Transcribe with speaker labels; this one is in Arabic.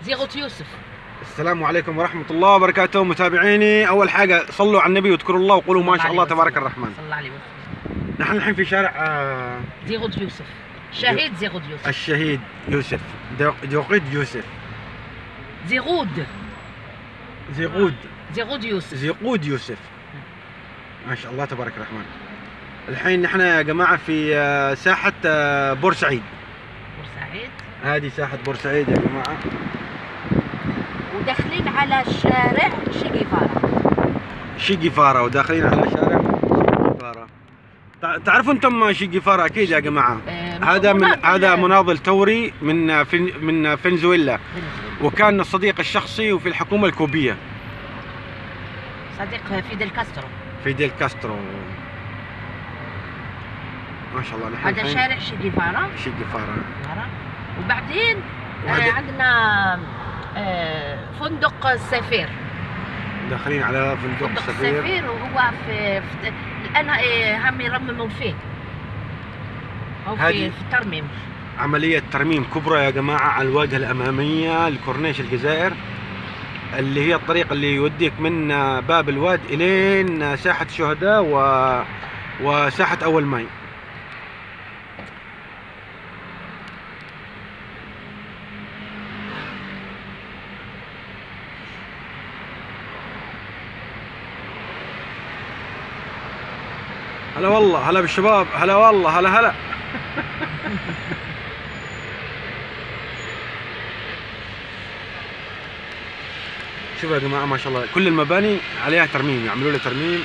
Speaker 1: زيغوت يوسف.
Speaker 2: السلام عليكم ورحمة الله وبركاته متابعيني. أول حاجة صلوا على النبي واذكروا الله وقولوا ما شاء الله تبارك الرحمن.
Speaker 1: صلى الله عليه وسلم.
Speaker 2: نحن الحين في شارع
Speaker 1: زيغوت يوسف، شهيد زيغوت يوسف.
Speaker 2: الشهيد يوسف ديوقيد يوسف.
Speaker 1: زيغود يوسف.
Speaker 2: زيغود يوسف. ما شاء الله تبارك الرحمن. الحين نحن يا جماعة في ساحة بورسعيد. هذه ساحة بورسعيد يا جماعة.
Speaker 1: وداخلين على شارع شي جيفارا.
Speaker 2: وداخلين على شارع شي جيفارا. تعرفوا انتم شي جيفارا اكيد يا جماعة. هذا مناضل ثوري من فنزويلا، وكان صديق الشخصي وفي الحكومة الكوبية.
Speaker 1: صديق فيديل كاسترو.
Speaker 2: ما شاء الله.
Speaker 1: هذا شارع شي جيفارا. وبعدين عندنا فندق السفير.
Speaker 2: داخلين على فندق السفير
Speaker 1: وهو في الان هم يرمموا فيه، او في الترميم.
Speaker 2: عملية ترميم كبرى يا جماعة على الواجهة الأمامية لكورنيش الجزائر، اللي هي الطريق اللي يوديك من باب الواد إلين ساحة الشهداء وساحة أول ماي. هلا والله، هلا بالشباب، هلا والله، هلا شوفوا يا جماعة ما شاء الله كل المباني عليها ترميم، يعملوا لها ترميم.